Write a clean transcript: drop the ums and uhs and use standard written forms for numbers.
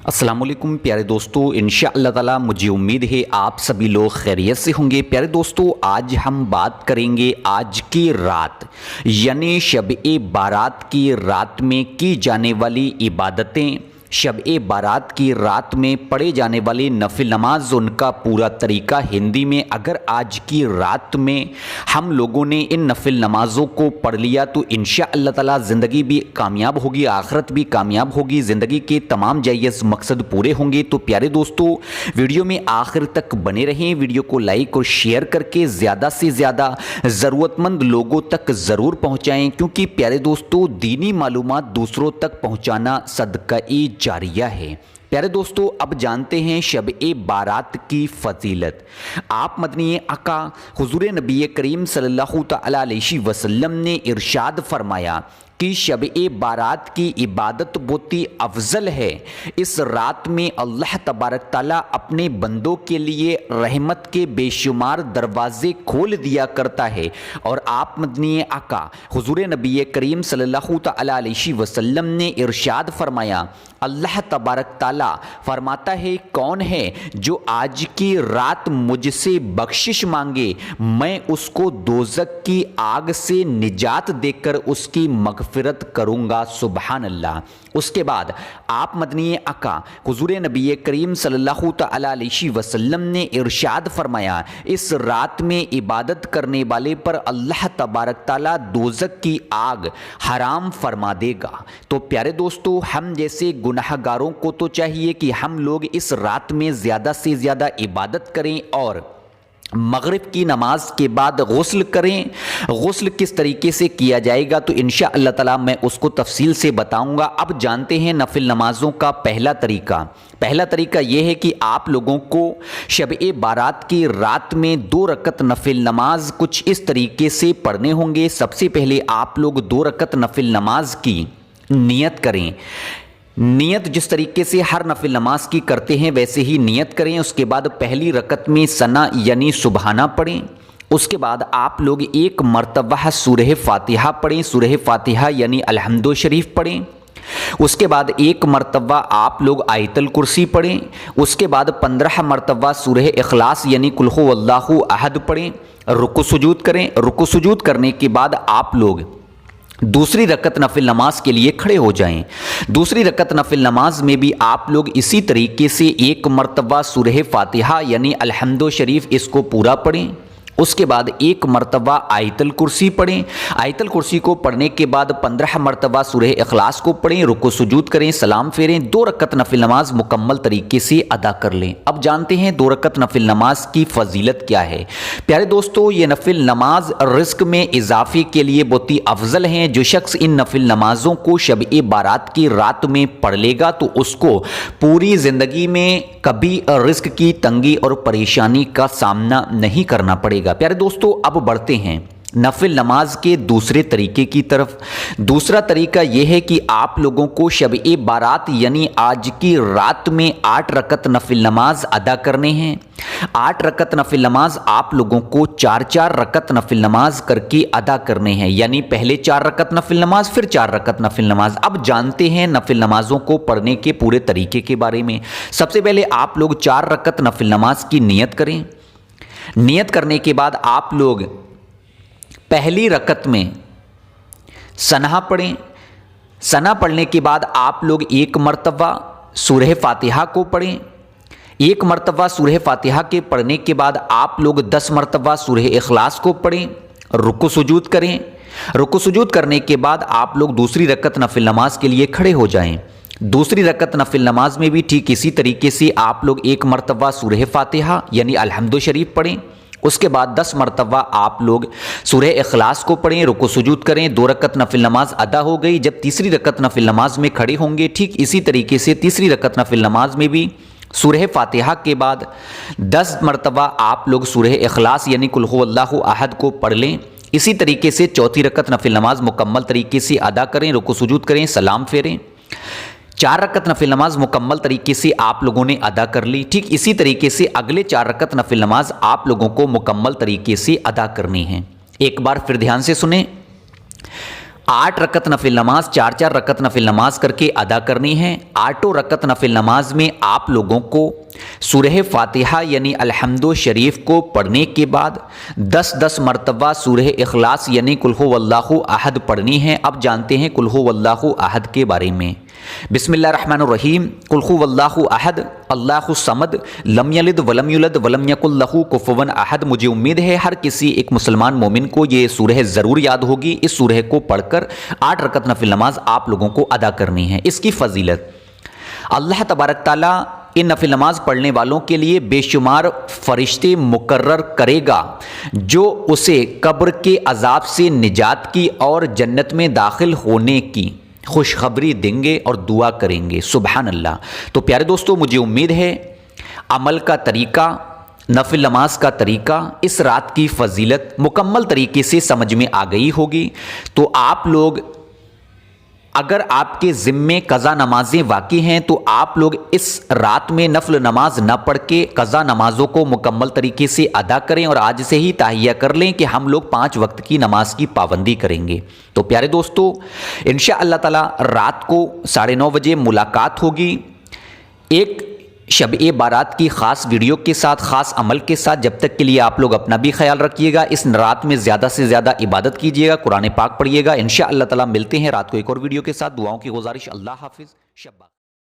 अस्सलाम वालेकुम प्यारे दोस्तों, इंशाअल्लाह ताला मुझे उम्मीद है आप सभी लोग खैरियत से होंगे। प्यारे दोस्तों, आज हम बात करेंगे आज की रात यानी शब-ए बारात की रात में की जाने वाली इबादतें, शब-ए बारात की रात में पढ़े जाने वाली नफिल नमाज, उनका पूरा तरीका हिंदी में। अगर आज की रात में हम लोगों ने इन नफिल नमाज़ों को पढ़ लिया तो इंशाअल्लाह ताला ज़िंदगी भी कामयाब होगी, आखिरत भी कामयाब होगी, ज़िंदगी के तमाम जायज़ मकसद पूरे होंगे। तो प्यारे दोस्तों, वीडियो में आखिर तक बने रहें, वीडियो को लाइक और शेयर करके ज़्यादा से ज़्यादा ज़रूरतमंद लोगों तक ज़रूर पहुँचाएँ, क्योंकि प्यारे दोस्तों दीनी मालूमात दूसरों तक पहुँचाना सदका-ए जारिया है। प्यारे दोस्तों, अब जानते हैं शब-ए बारात की फजीलत। आप मदनी आका हुजूर नबी करीम सल्लल्लाहु तआला अलैहि वसल्लम ने इरशाद फरमाया कि शब-ए बारात की इबादत बहुत ही अफजल है। इस रात में अल्लाह तबारक ताला अपने बंदों के लिए रहमत के बेशुमार दरवाजे खोल दिया करता है। और आप मदनी आका हुजूर नबी करीम सल्लल्लाहु तआला अलैहि वसल्लम ने इरशाद फरमाया, अल्लाह तबारक ताला फरमाता है, कौन है जो आज की रात मुझसे बख्शिश मांगे, मैं उसको दोज़ख की आग से निजात देकर उसकी मगफिरत करूँगा। सुबहान अल्लाह। उसके बाद आप मदनी आका हुजूर नबी करीम सल्लल्लाहु तआला अलैहि वसल्लम ने इरशाद फरमाया, इस रात में इबादत करने वाले पर अल्लाह तबारक ताला दोज़ख की आग हराम फरमा देगा। तो प्यारे दोस्तों, हम जैसे गुनाहगारों को तो चाहिए कि हम लोग इस रात में ज़्यादा से ज़्यादा इबादत करें और मगरिब की नमाज के बाद गुस्ल करें। गुस्ल किस तरीके से किया जाएगा तो इंशाअल्लाह ताला मैं उसको तफसील से बताऊंगा। अब जानते हैं नफिल नमाज़ों का पहला तरीका। पहला तरीका यह है कि आप लोगों को शब-ए बारात की रात में 2 रकत नफिल नमाज कुछ इस तरीके से पढ़ने होंगे। सबसे पहले आप लोग 2 रकत नफिल नमाज की नियत करें। नियत जिस तरीके से हर नफिल नमाज की करते हैं वैसे ही नियत करें। उसके बाद पहली रकत में सना यानी सुबहाना पढ़ें। उसके बाद आप लोग 1 मरतबा सूरह फातिहा पढ़ें। सूरह फातिहा यानी अलहम्दु शरीफ पढ़ें। उसके बाद 1 मरतबा आप लोग आयतल कुर्सी पढ़ें। उसके बाद 15 मरतबा सूरह इखलास यानी कुल हुवल्लाहु अहद पढ़ें। रुकू सुजूद करें। रुकू सुजूद करने के बाद आप लोग दूसरी रकत नफिल नमाज के लिए खड़े हो जाएं। दूसरी रकत नफिल नमाज में भी आप लोग इसी तरीके से 1 मरतबा सूरह फातिहा यानी अलहम्दु शरीफ इसको पूरा पढ़ें। उसके बाद 1 मरतबा आयतल कुर्सी पढ़ें। आयतल कुर्सी को पढ़ने के बाद 15 मरतबा सूरह इखलास को पढ़ें। रुकू सुजूद करें, सलाम फेरें, 2 रकत नफिल नमाज मुकम्मल तरीके से अदा कर लें। अब जानते हैं 2 रकत नफिल नमाज की फजीलत क्या है। प्यारे दोस्तों, ये नफिल नमाज रिस्क में इजाफे के लिए बहुत ही अफजल हैं। जो शख्स इन नफिल नमाजों को शब-ए बारात की रात में पढ़ लेगा तो उसको पूरी ज़िंदगी में कभी रिस्क की तंगी और परेशानी का सामना नहीं करना पड़ेगा। प्यारे दोस्तों, अब बढ़ते हैं नफिल नमाज के दूसरे तरीके की तरफ। दूसरा तरीका यह है कि आप लोगों को शब-ए बारात यानी आज की रात में 8 रकत नफिल नमाज अदा करने हैं। 8 रकत नफिल नमाज आप लोगों को 4-4 रकत नफिल नमाज करके अदा करने हैं, यानी पहले 4 रकत नफिल नमाज फिर 4 रकत नफिल नमाज। अब जानते हैं नफिल नमाजों को पढ़ने के पूरे तरीके के बारे में। सबसे पहले आप लोग 4 रकत नफिल नमाज की नियत करें। नियत करने के बाद आप लोग पहली रकत में सना पढ़ें। सना पढ़ने के बाद आप लोग 1 मरतबा सूरह फातिहा को पढ़ें। 1 मरतबा सूरह फातिहा के पढ़ने के बाद आप लोग 10 मरतबा सूरह इखलास को पढ़ें। रुकू सुजूद करें। रुकू सुजूद करने के बाद आप लोग दूसरी रकत नफिल नमाज के लिए खड़े हो जाएं। दूसरी रकत नफिल नमाज में भी ठीक इसी तरीके से आप लोग 1 मरतबा सूरह फातिहा यानी अलहम्दु शरीफ पढ़ें। उसके बाद 10 मरतबा आप लोग सूरह इखलास को पढ़ें। रुकू सुजूद करें। 2 रकत नफिल नमाज अदा हो गई। जब तीसरी रकत नफिल नमाज में खड़े होंगे ठीक इसी तरीके से तीसरी रकत नफिल नमाज में भी सूरह फातिहा के बाद 10 मरतबा आप लोग सूरह इखलास यानी कुल हुवल्लाहु अहद को पढ़ लें। इसी तरीके से चौथी रकत नफिल नमाज मुकम्मल तरीके से अदा करें। रुकू सुजूद करें, सलाम फेरें। 4 रकत नफिल नमाज मुकम्मल तरीके से आप लोगों ने अदा कर ली। ठीक इसी तरीके से अगले 4 रकत नफिल नमाज आप लोगों को मुकम्मल तरीके से अदा करनी है। एक बार फिर ध्यान से सुने। 8 रकत नफिल नमाज 4-4 रकत नफिल नमाज करके अदा करनी है। 8 रकत नफिल नमाज में आप लोगों को सूरह फातिहा यानी अलहम्दु शरीफ को पढ़ने के बाद 10-10 मरतबा सूरह इखलास यानी कुल हुवल्लाहु अहद पढ़नी है। अब जानते हैं कुल हुवल्लाहु अहद के बारे में। बिस्मिल्लाहिर्रहमानिर्रहीम। कुल हुवल्लाहु अहद अल्लाहु समद लम यलिद वलम युलद वलम यकुल लहू कुफुवन अहद। मुझे उम्मीद है हर किसी एक मुसलमान मोमिन को ये सूरह ज़रूर याद होगी। इस सूरह को पढ़कर 8 रकत नफिल नमाज आप लोगों को अदा करनी है। इसकी फजीलत, अल्लाह तबारक ताला इन नफिल नमाज पढ़ने वालों के लिए बेशुमार फरिश्ते मुकर्रर करेगा जो उसे कब्र के अजाब से निजात की और जन्नत में दाखिल होने की खुशखबरी देंगे और दुआ करेंगे। सुबहान अल्लाह। तो प्यारे दोस्तों, मुझे उम्मीद है अमल का तरीका, नफिल नमाज का तरीका, इस रात की फजीलत मुकम्मल तरीके से समझ में आ गई होगी। तो आप लोग, अगर आपके ज़िम्मे कज़ा नमाजें वाक़ई हैं तो आप लोग इस रात में नफल नमाज न पढ़ के कज़ा नमाज़ों को मुकम्मल तरीके से अदा करें और आज से ही ताहिया कर लें कि हम लोग 5 वक्त की नमाज की पाबंदी करेंगे। तो प्यारे दोस्तों, इंशाअल्लाह ताला रात को 9:30 बजे मुलाकात होगी एक शब-ए बारात की ख़ास वीडियो के साथ, ख़ास अमल के साथ। जब तक के लिए आप लोग अपना भी ख्याल रखिएगा। इस रात में ज़्यादा से ज़्यादा इबादत कीजिएगा, कुरान पाक पढ़िएगा। इंशाअल्लाह ताला मिलते हैं रात को एक और वीडियो के साथ। दुआओं की गुजारिश। अल्लाह हाफिज़। शब्बा।